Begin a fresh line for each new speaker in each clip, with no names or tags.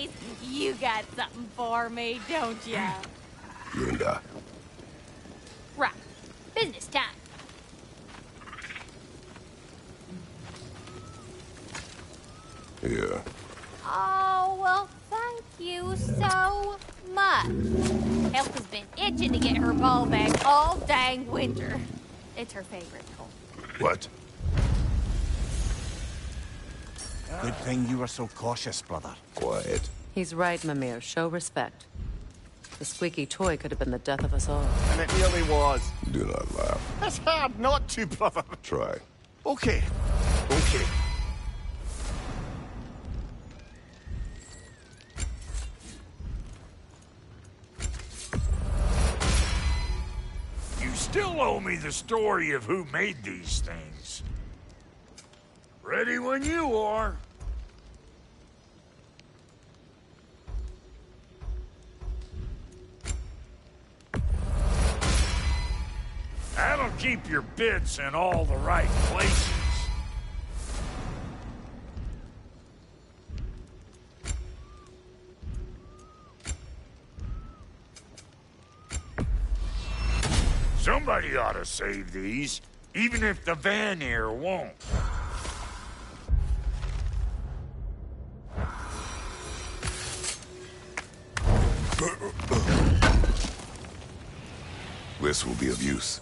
face. You got something for me, don't ya?
Linda.
Right. Business time.
Here.
Oh, well, thank you so much. Elf has been itching to get her ball back all dang winter. It's her favorite toy.
What?
Good thing you were so cautious, brother.
Quiet.
He's right, Mimir. Show respect. The squeaky toy could have been the death of us all.
And it nearly was.
Do not laugh.
It's hard not to, brother.
Try.
Okay. Okay.
You still owe me the story of who made these things. Ready when you are. That'll keep your bits in all the right places. Somebody ought to save these, even if the Vanir won't.
This will be of use.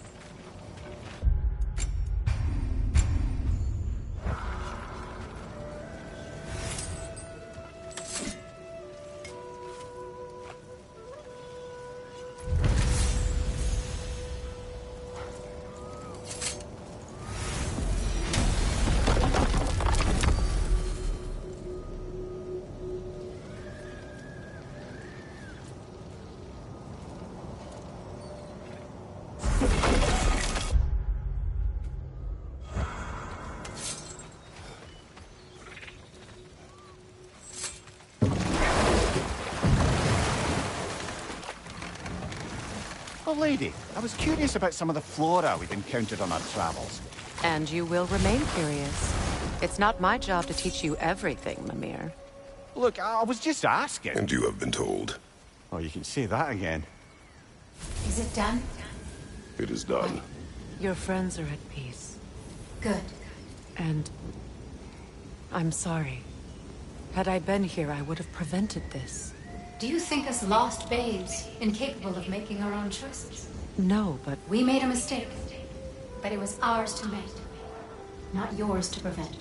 Oh, lady, I was curious about some of the flora we've encountered on our travels.
And you will remain curious. It's not my job to teach you everything, Mimir.
Look, I was just asking.
And you have been told.
Oh, you can say that again.
Is it done?
It is done.
Your friends are at peace.
Good.
And I'm sorry. Had I been here, I would have prevented this.
Do you think us lost babes, incapable of making our own choices?
No, but
We made a mistake, but it was ours to make, not yours to prevent.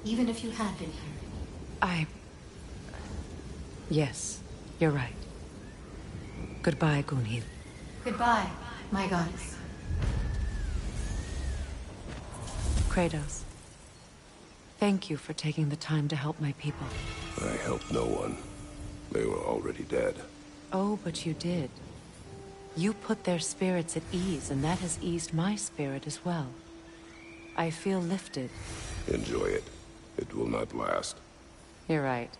Even if you had been here.
Yes, you're right. Goodbye, Gunhild.
Goodbye, my goddess.
Kratos. Thank you for taking the time to help my people.
I helped no one. They were already dead.
Oh, but you did. You put their spirits at ease, and that has eased my spirit as well. I feel lifted.
Enjoy it. It will not last.
You're right.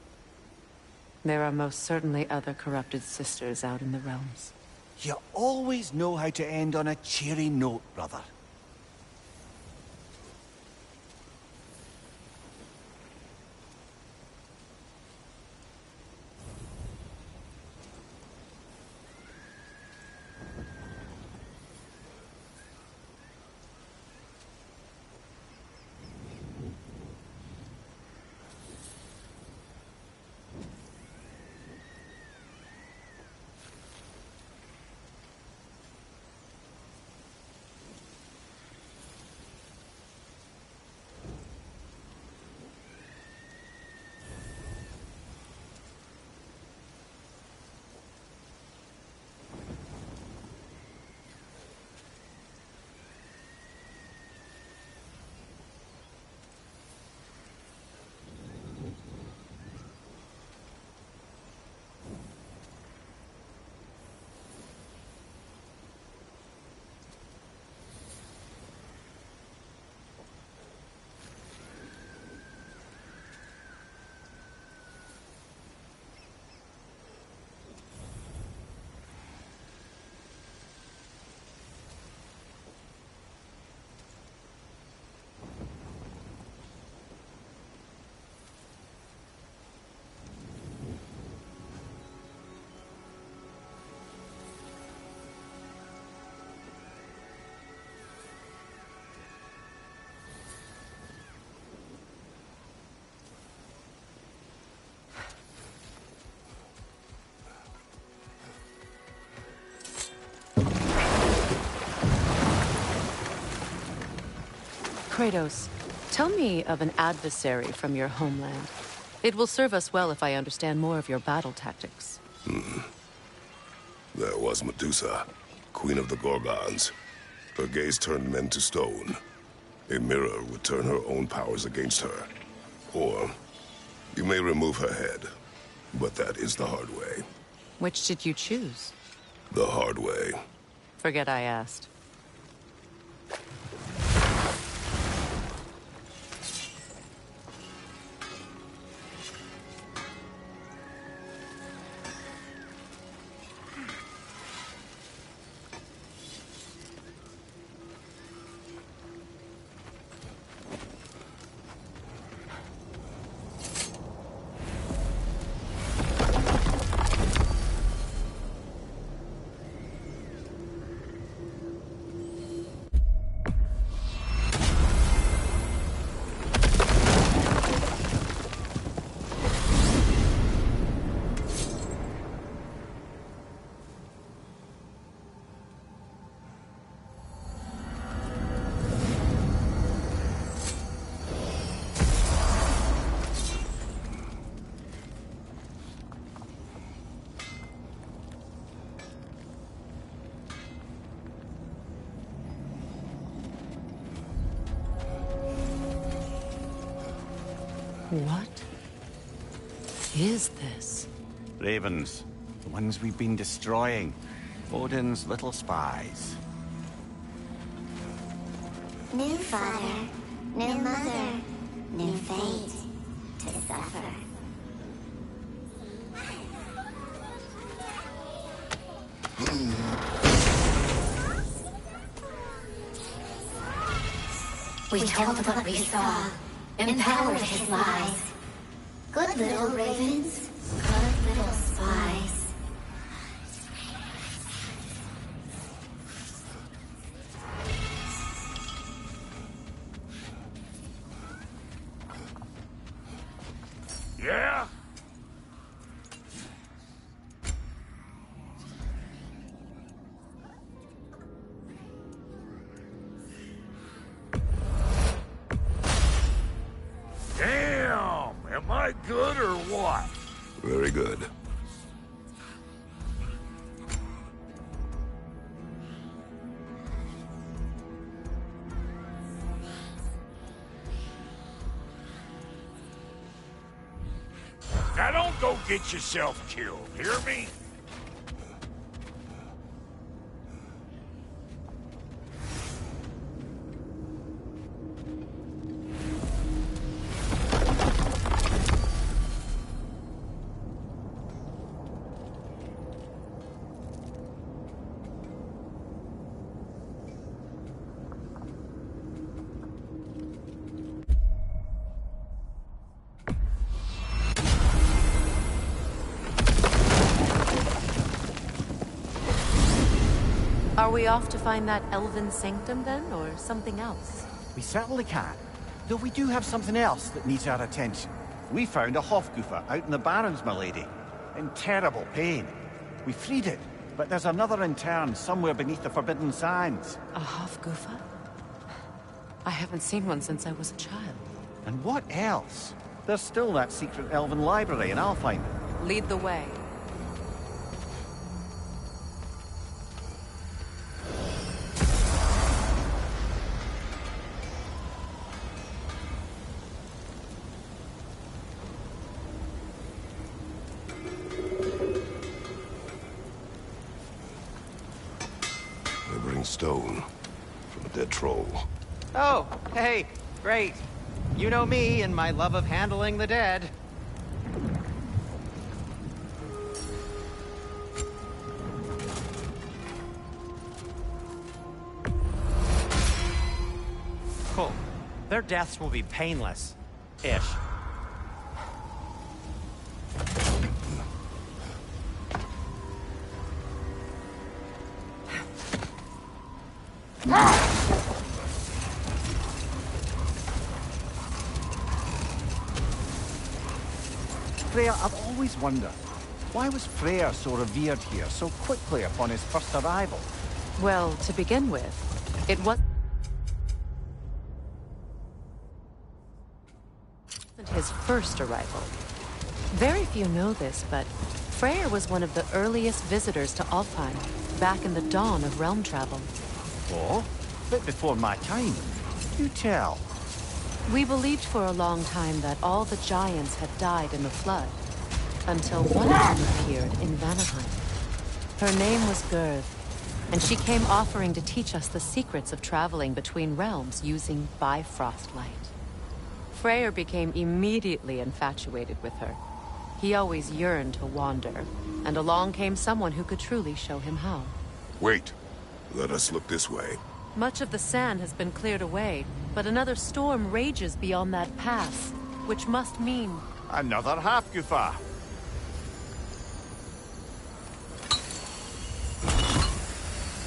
There are most certainly other corrupted sisters out in the realms.
You always know how to end on a cheery note, brother.
Kratos, tell me of an adversary from your homeland. It will serve us well if I understand more of your battle tactics.
There was Medusa, queen of the Gorgons. Her gaze turned men to stone. A mirror would turn her own powers against her. Or, you may remove her head, but that is the hard way.
Which did you choose?
The hard way.
Forget I asked. What is this?
Ravens. The ones we've been destroying. Odin's little spies.
New father, new mother, new fate to suffer. We told what we saw, empowered his lies. Good little ravens, good little spies.
Yeah? Damn! Am I good or what?
Very good.
Now don't go get yourself killed, hear me?
Are we off to find that elven sanctum then, or something else?
We certainly can. Though we do have something else that needs our attention. We found a Hofgufa out in the Barrens, my lady. In terrible pain. We freed it, but there's another intern somewhere beneath the Forbidden Sands.
A Hofgufa? I haven't seen one since I was a child.
And what else? There's still that secret elven library, and I'll find it.
Lead the way.
They bring stone from a dead troll.
Oh, hey, great. You know me and my love of handling the dead. Cool. Their deaths will be painless-ish.
Freya, I've always wondered, why was Freyr so revered here so quickly upon his first arrival?
Well, to begin with, it was... his first arrival. Very few know this, but Freyr was one of the earliest visitors to Alfheim, back in the dawn of realm travel.
Oh? Bit before my time. Do tell.
We believed for a long time that all the giants had died in the flood, until one of them appeared in Vanaheim. Her name was Gerd, and she came offering to teach us the secrets of traveling between realms using Bifrost light. Freyr became immediately infatuated with her. He always yearned to wander, and along came someone who could truly show him how.
Wait. Let us look this way.
Much of the sand has been cleared away, but another storm rages beyond that pass, which must mean...
Another Hafgufa.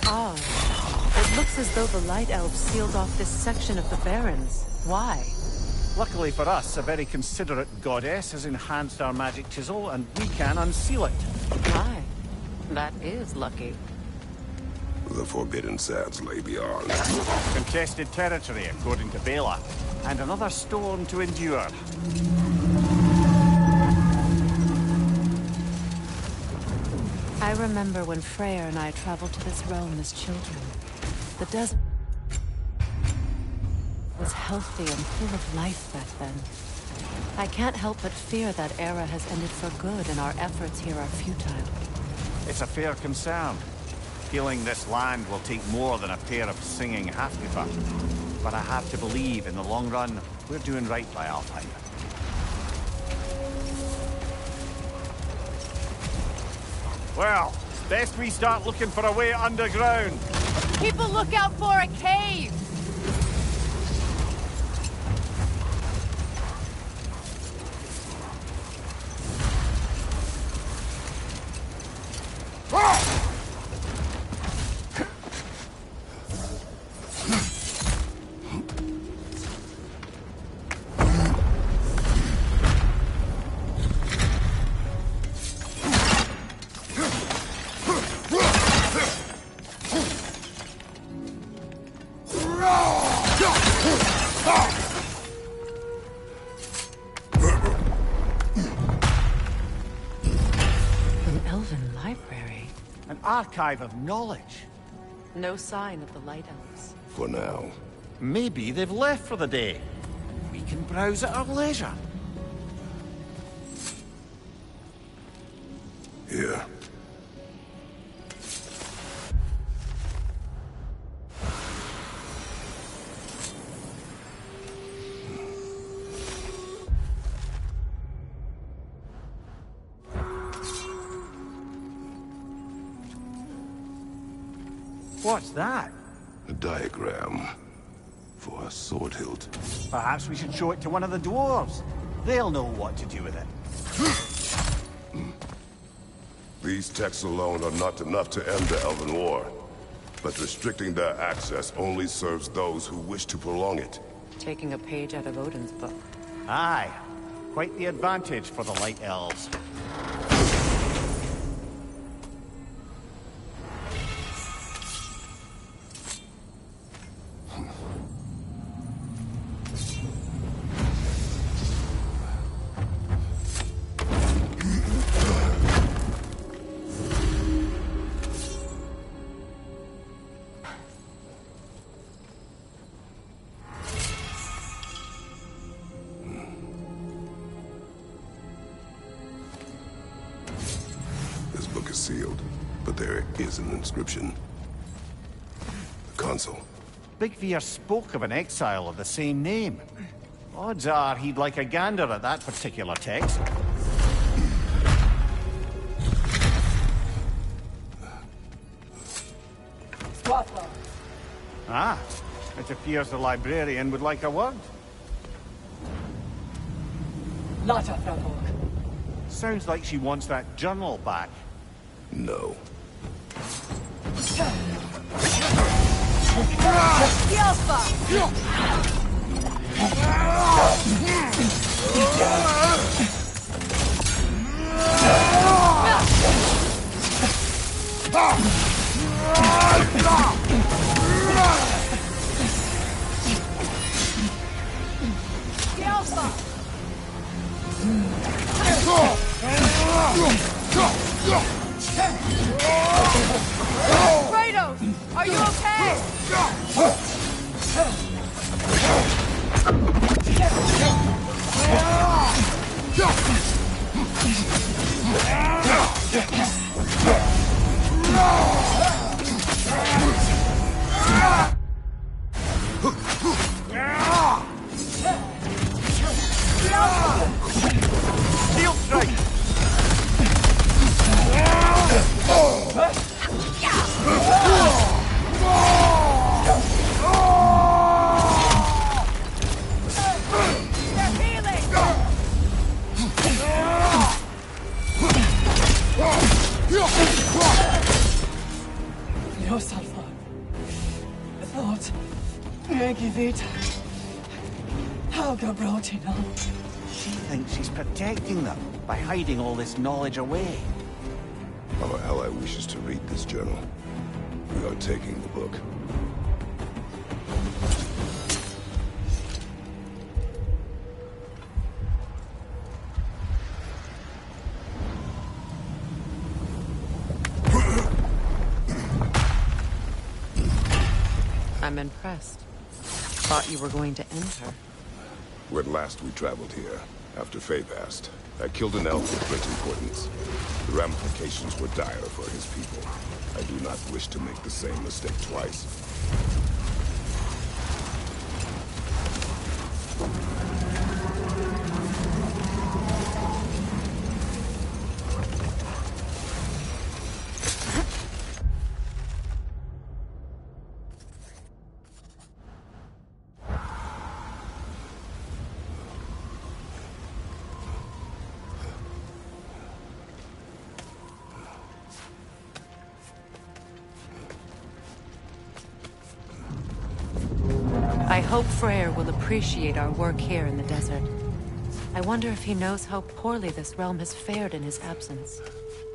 Odd. It looks as though the Light Elves sealed off this section of the Barrens. Why?
Luckily for us, a very considerate goddess has enhanced our magic chisel, and we can unseal it.
Why? That is lucky.
The Forbidden Sands lay beyond.
Contested territory, according to Bela. And another storm to endure.
I remember when Freyr and I traveled to this realm as children. The desert was healthy and full of life back then. I can't help but fear that era has ended for good and our efforts here are futile.
It's a fair concern. Healing this land will take more than a pair of singing Hafgufa. But I have to believe, in the long run, we're doing right by Alfheim. Well, best we start looking for a way underground.
People look out for a cave!
Archive of knowledge.
No sign of the Light Elves.
For now.
Maybe they've left for the day. We can browse at our leisure.
Here.
What's that?
A diagram for a sword hilt.
Perhaps we should show it to one of the dwarves. They'll know what to do with it.
These texts alone are not enough to end the Elven War. But restricting their access only serves those who wish to prolong it.
Taking a page out of Odin's book.
Aye. Quite the advantage for the Light Elves.
Sealed, but there is an inscription. The consul.
Big Veer spoke of an exile of the same name. Odds are he'd like a gander at that particular text. Ah, it appears the librarian would like a word. Sounds like she wants that journal back.
No.
Kratos! Are you okay?
Shield strike!
Dios Alpha. I thought. Yankee Vita. How Gabrotino.
She thinks she's protecting them by hiding all this knowledge away.
Our ally wishes to read this journal. We are taking the book.
I'm impressed. Thought you were going to end her.
When last we traveled here, after Faye passed, I killed an elf of great importance. The ramifications were dire for his people. I do not wish to make the same mistake twice.
I hope Freyr will appreciate our work here in the desert. I wonder if he knows how poorly this realm has fared in his absence.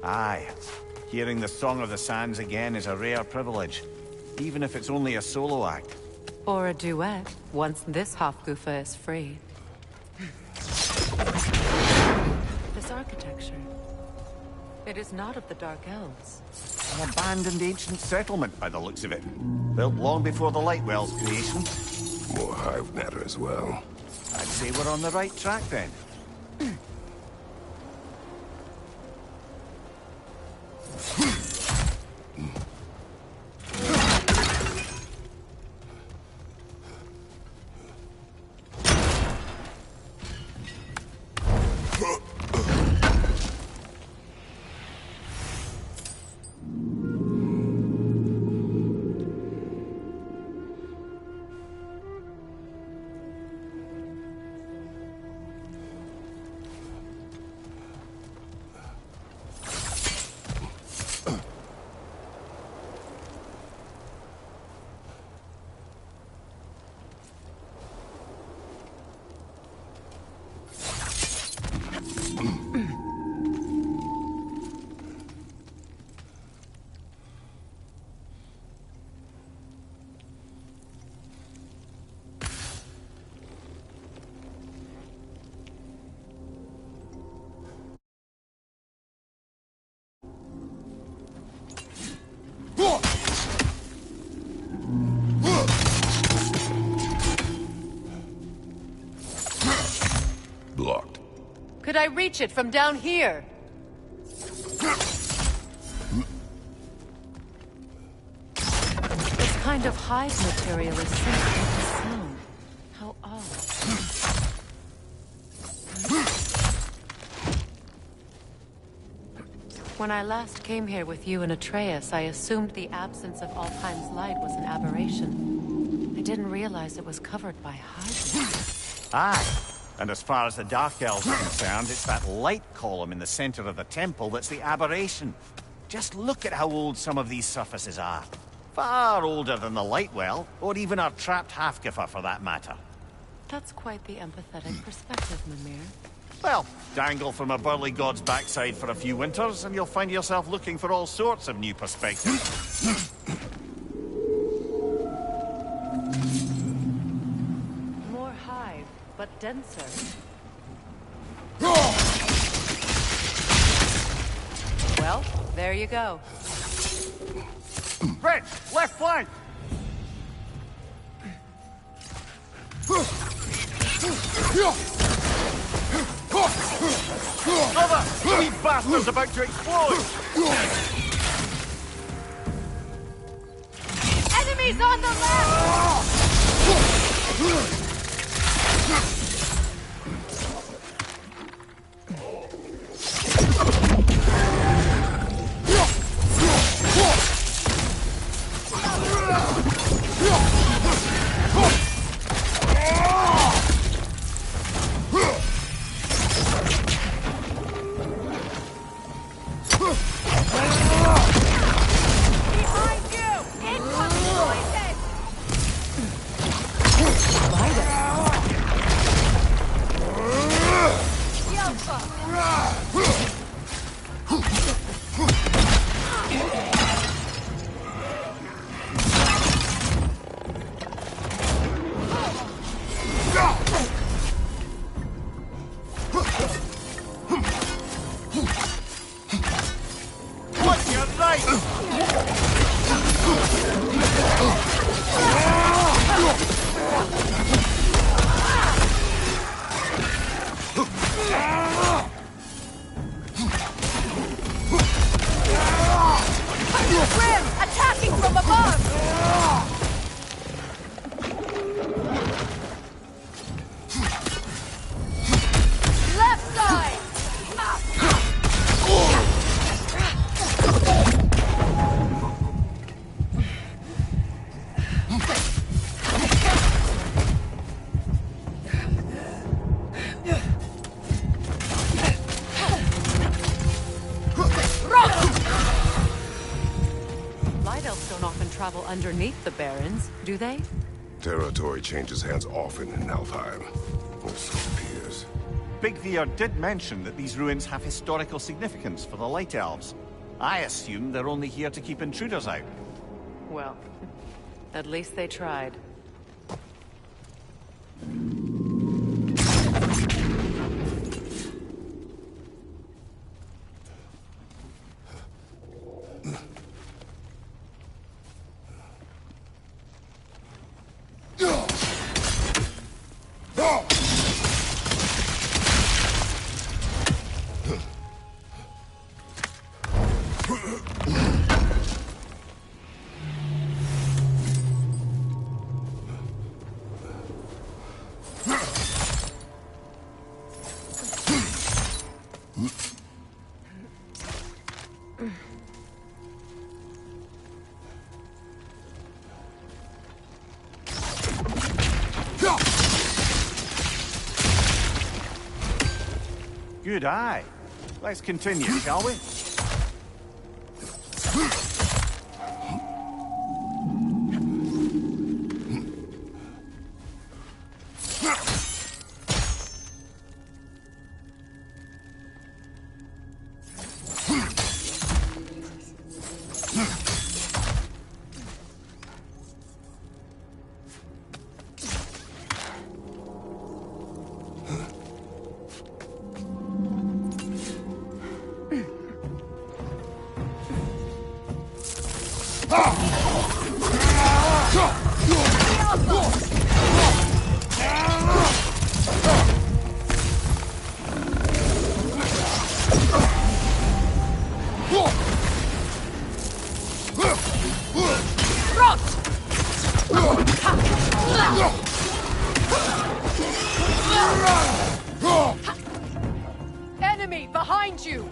Aye. Hearing the Song of the Sands again is a rare privilege, even if it's only a solo act.
Or a duet, once this Hofgufa is free. This architecture. It is not of the Dark Elves.
An abandoned ancient settlement by the looks of it. Built long before the Lightwell's creation.
More hive matter as well.
I'd say we're on the right track then.
Blocked.
Could I reach it from down here? This kind of hive material is sensitive to sound. How odd. When I last came here with you and Atreus, I assumed the absence of Alfheim's light was an aberration. I didn't realize it was covered by hive.
Aye. And as far as the Dark Elves are concerned, it's that light column in the center of the temple that's the aberration. Just look at how old some of these surfaces are. Far older than the Lightwell, or even our trapped Hafgifa for that matter.
That's quite the empathetic perspective, Mimir.
Well, dangle from a burly god's backside for a few winters, and you'll find yourself looking for all sorts of new perspectives.
More hive, but denser. There you go.
Red, left flank! Cover! These bastards about to explode!
Enemies on the left! Attacking from above! Left side!
Light elves don't often travel underneath the barrens, do they?
Territory changes hands often in Alfheim. Or so it appears.
Big Veer did mention that these ruins have historical significance for the Light Elves. I assume they're only here to keep intruders out.
Well, at least they tried.
Good eye. Let's continue, shall we?
Enemy behind you!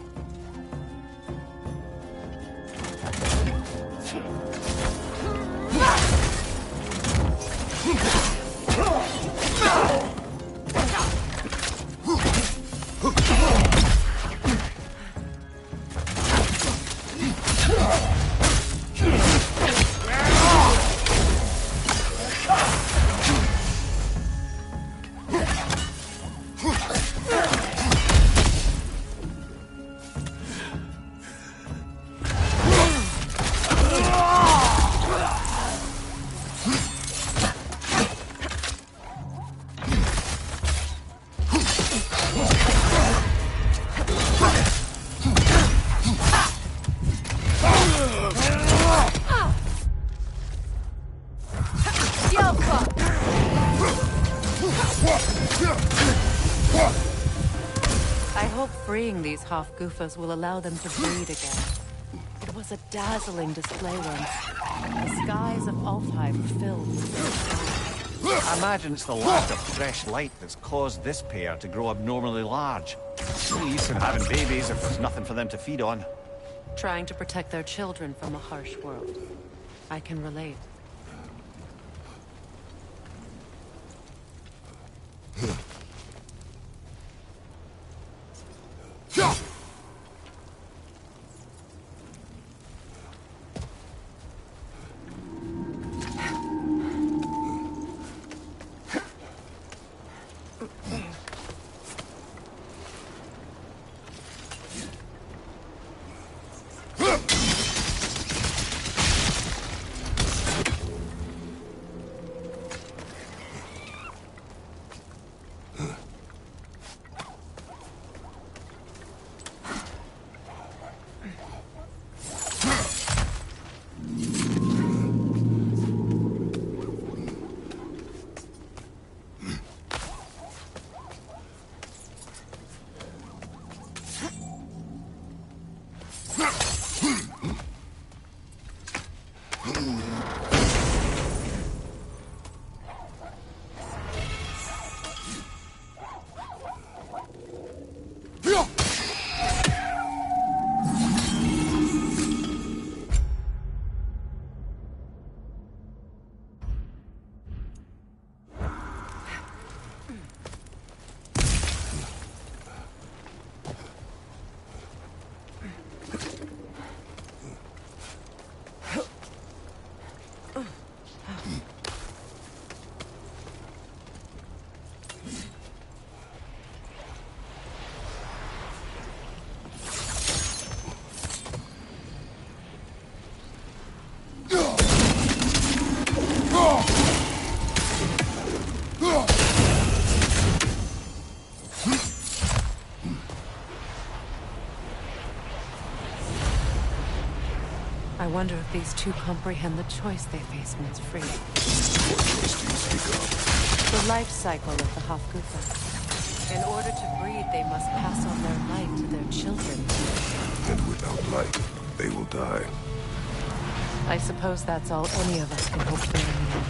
Hofgufas will allow them to breed again. It was a dazzling display once. The skies of Alfheim filled with their stars.
I imagine it's the lack of fresh light that's caused this pair to grow abnormally large. No use in having babies if there's nothing for them to feed on.
Trying to protect their children from a harsh world. I can relate. I wonder if these two comprehend the choice they face once free.
What choice do you speak of?
The life cycle of the Hofgufa. In order to breed, they must pass on their light to their children.
And without light, they will die.
I suppose that's all any of us can hope for in the end.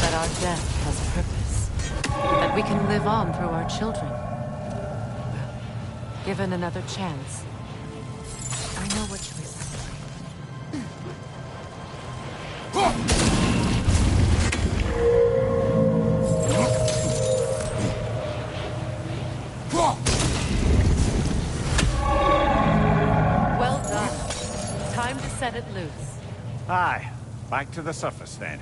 That our death has purpose. That we can live on through our children. Well, given another chance, I know what choice I will make. Well done. Time to set it loose.
Aye, back to the surface then.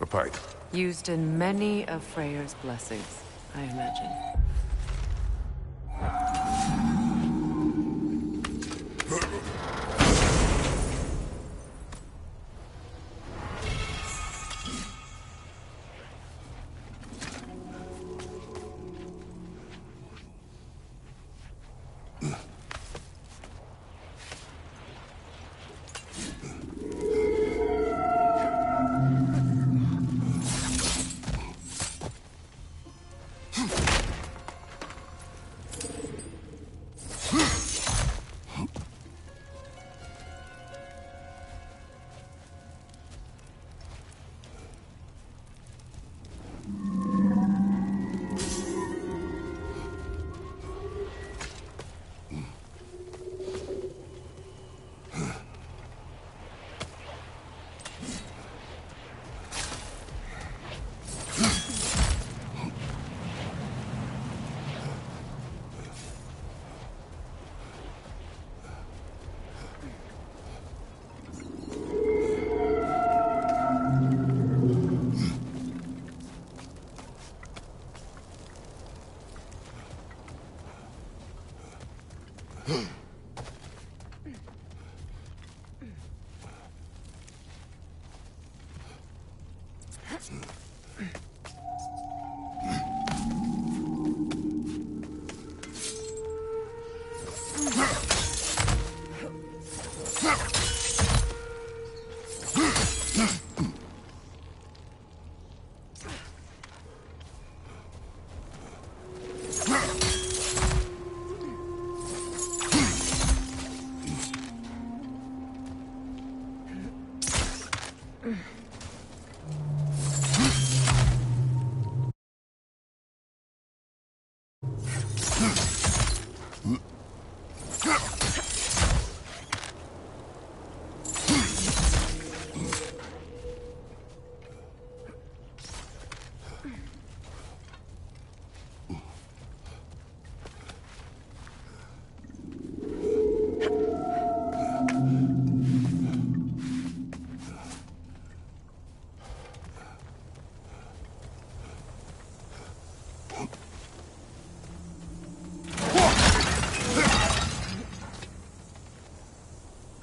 A pipe.
Used in many of Freyr's blessings, I imagine.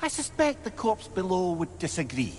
I suspect the corpse below would disagree.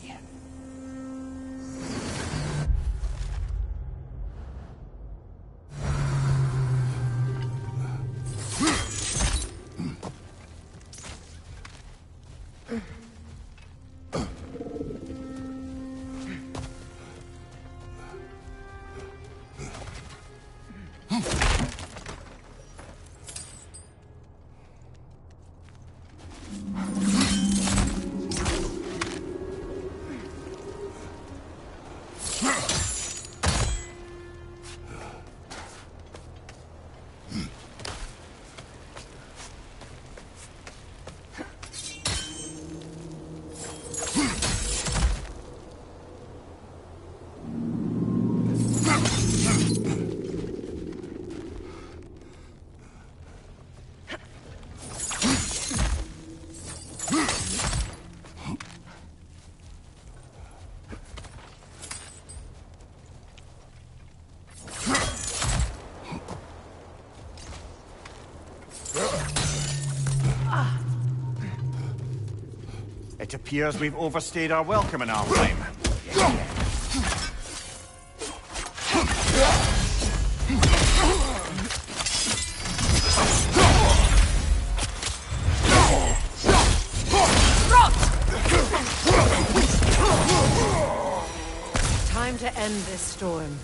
It appears we've overstayed our welcome in our time.
Time to end this storm.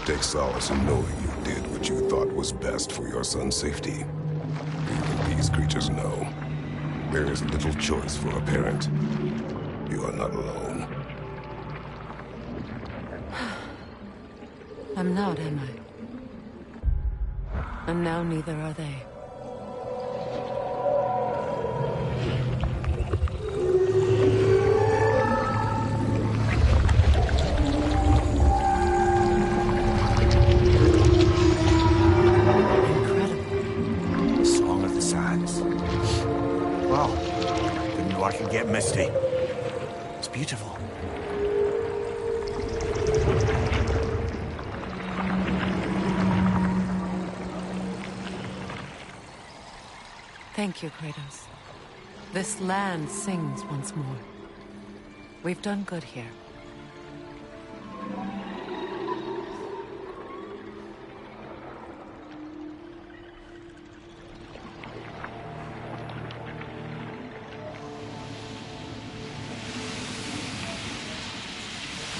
Take solace in knowing you did what you thought was best for your son's safety. Even these creatures know. There is little choice for a parent. You are not alone.
I'm not, am I? And now neither are they.
Misty. It's beautiful.
Thank you, Kratos. This land sings once more. We've done good here.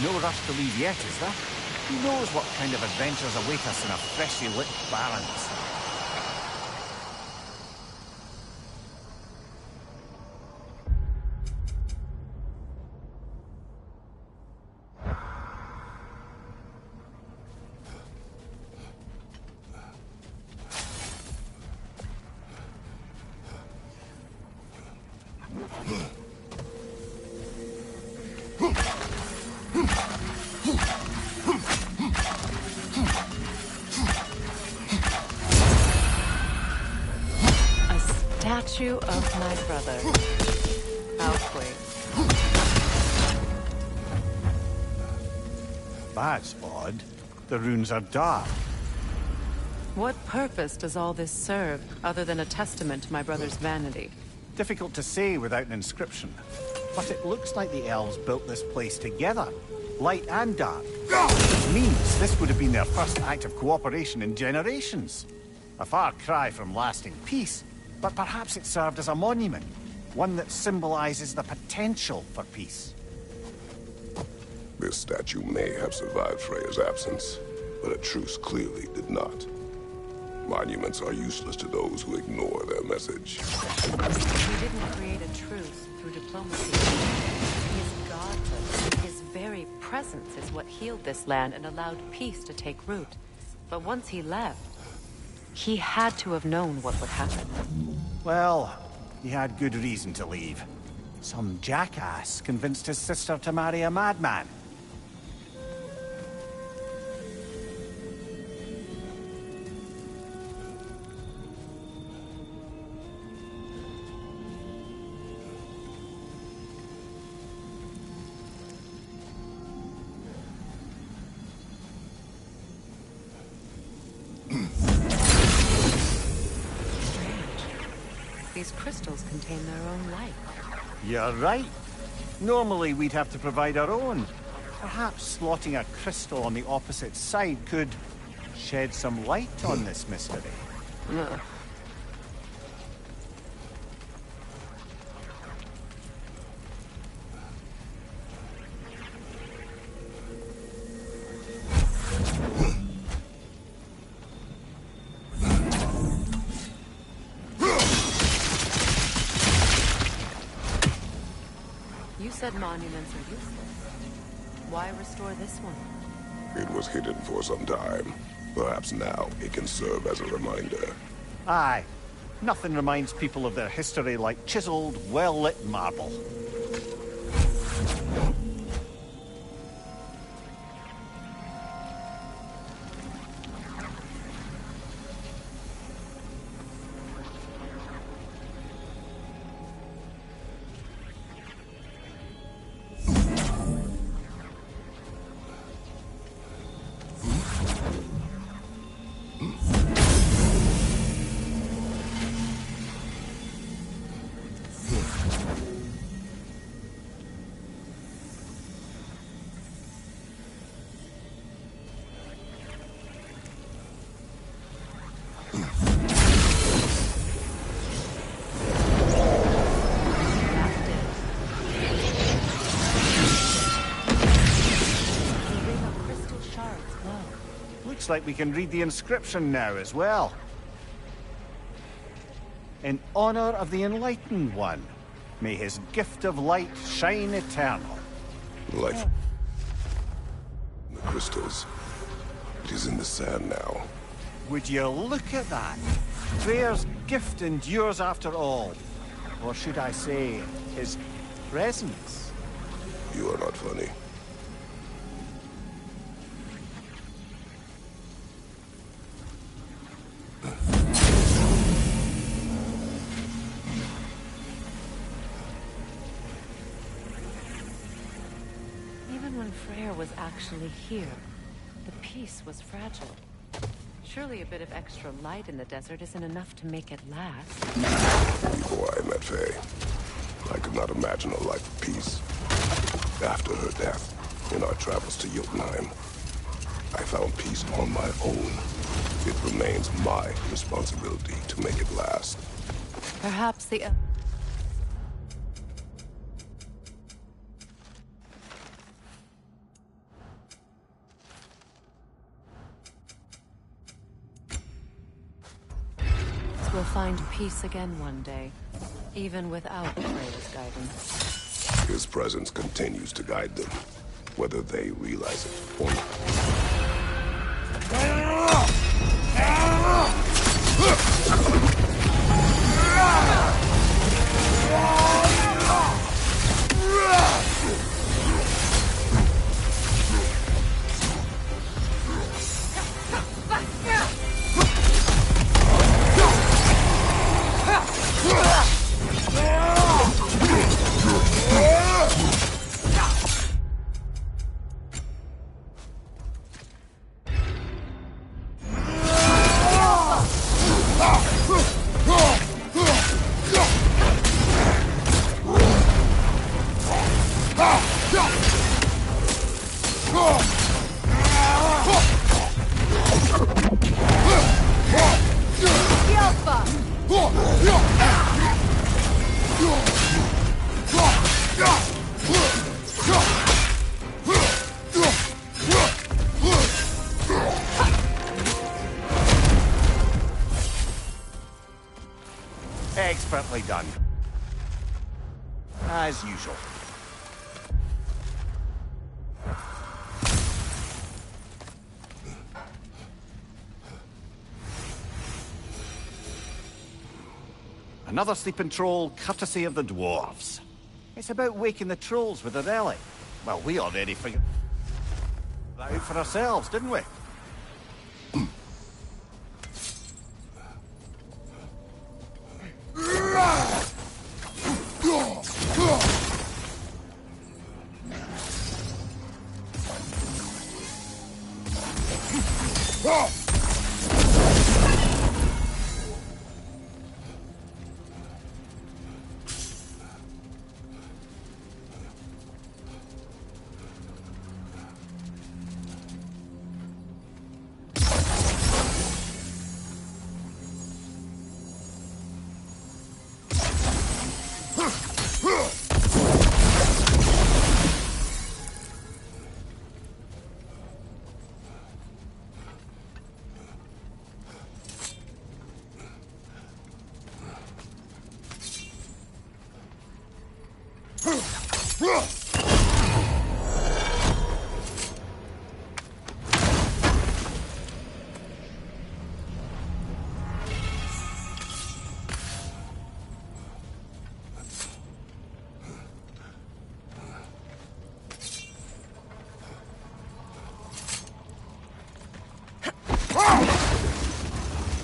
No rush to leave yet, is there? Who knows what kind of adventures await us in our freshly lit barrens?
Statue of my brother. How quaint.
That's odd. The runes are dark.
What purpose does all this serve, other than a testament to my brother's vanity?
Difficult to say without an inscription. But it looks like the elves built this place together. Light and dark. Which means this would have been their first act of cooperation in generations. A far cry from lasting peace, but perhaps it served as a monument. One that symbolizes the potential for peace.
This statue may have survived Freya's absence, but a truce clearly did not. Monuments are useless to those who ignore their message.
We didn't create a truce through diplomacy. His godhood, his very presence is what healed this land and allowed peace to take root. But once he left, he had to have known what would happen.
Well, he had good reason to leave. Some jackass convinced his sister to marry a madman.
These crystals contain their own light.
You're right. Normally we'd have to provide our own. Perhaps slotting a crystal on the opposite side could shed some light on this mystery.
Ugh. You said monuments are useless. Why restore this one?
It was hidden for some time. Perhaps now it can serve as a reminder.
Aye. Nothing reminds people of their history like chiseled, well-lit marble. Looks like we can read the inscription now as well. In honor of the Enlightened One, may his gift of light shine eternal.
Life. The crystals. It is in the sand now.
Would you look at that? Freyr's gift endures after all. Or should I say, his presence?
You are not funny.
Even when Freyr was actually here, the peace was fragile. Surely a bit of extra light in the desert isn't enough to make it last.
Before I met Faye, I could not imagine a life of peace. After her death, in our travels to Jotunheim, I found peace on my own. It remains my responsibility to make it last.
Perhaps the... will find peace again one day, even without Freya's guidance.
His presence continues to guide them, whether they realize it or not.
Expertly done. As usual. Another sleeping troll, courtesy of the dwarves. It's about waking the trolls with a relic. Well, we already figured that out for ourselves, didn't we?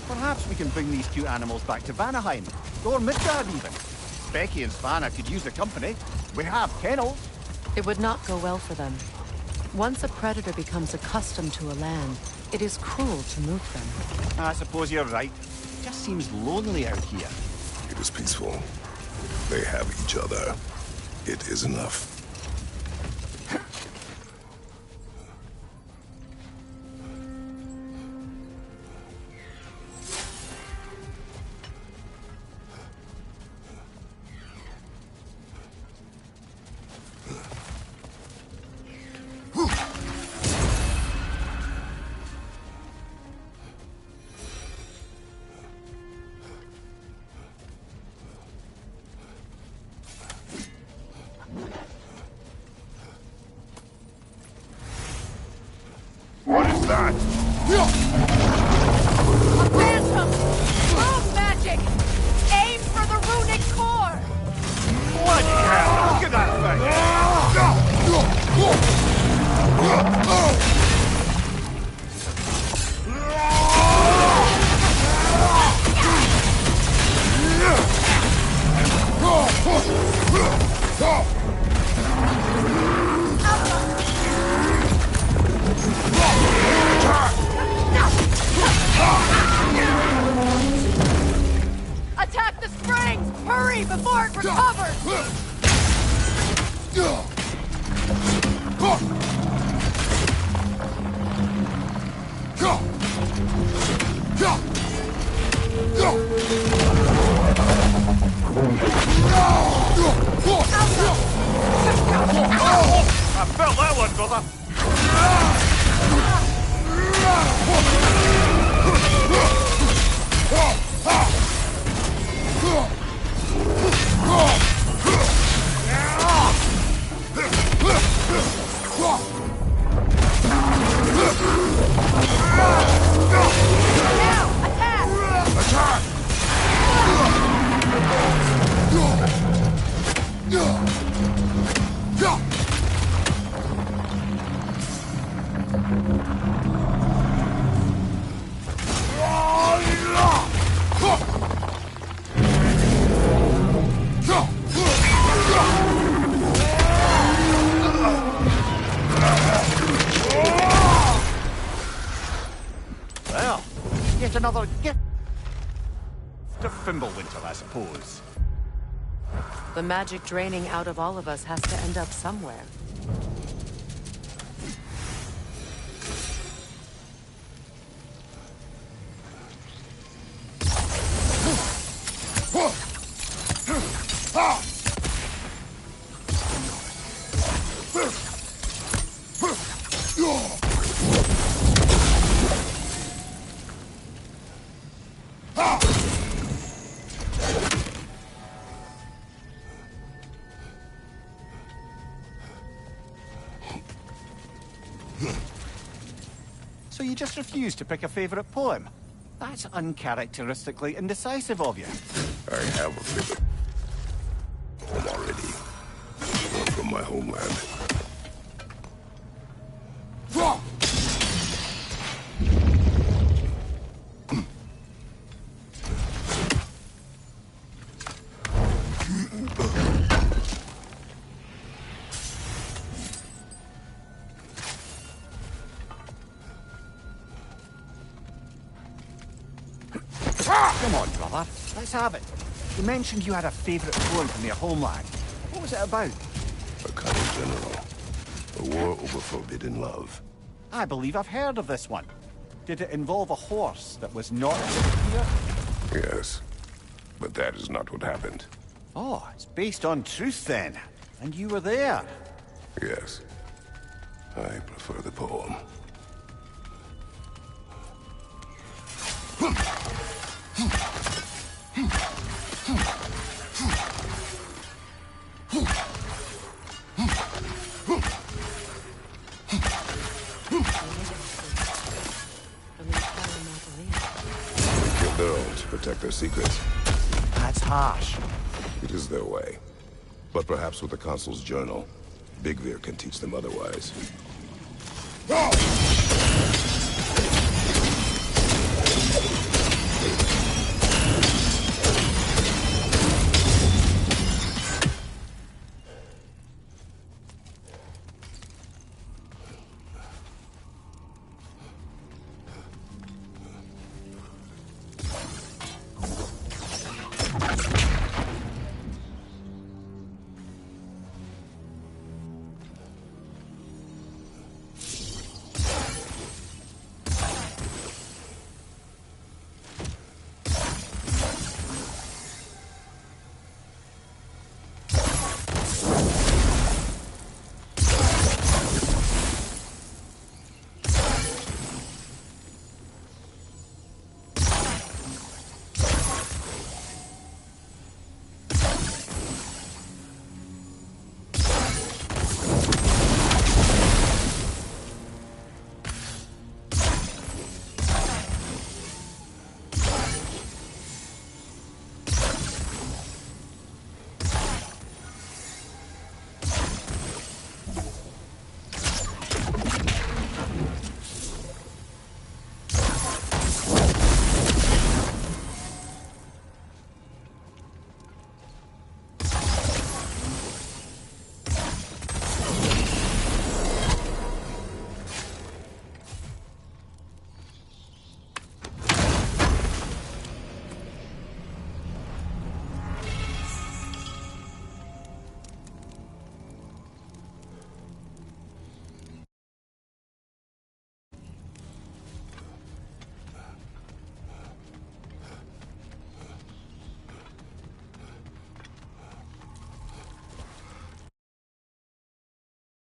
Perhaps we can bring these cute animals back to Vanaheim, or Midgard even. Becky and Svanna could use the company. We have kennels.
It would not go well for them. Once a predator becomes accustomed to a land, it is cruel to move them.
I suppose you're right. It just seems lonely out here.
It is peaceful. They have each other. It is enough.
What is that?
A phantom! Room magic! Aim for the runic core!
Bloody hell! Look at that
Attack the springs! Hurry before it recovers!
I felt that one, brother! To Fimbulwinter, I suppose.
The magic draining out of all of us has to end up somewhere.
So you just refuse to pick a favorite poem? That's uncharacteristically indecisive of you.
I have a favorite poem already. One from my homeland.
Come on, brother. Let's have it. You mentioned you had a favorite poem from your homeland. What was it about?
A cunning general. A war over forbidden love.
I believe I've heard of this one. Did it involve a horse that was not here?
Yes. But that is not what happened.
Oh, it's based on truth then. And you were there.
Yes. I prefer the poem. Kill their own to protect their secrets.
That's harsh.
It is their way. But perhaps with the Consul's journal, Big Veer can teach them otherwise.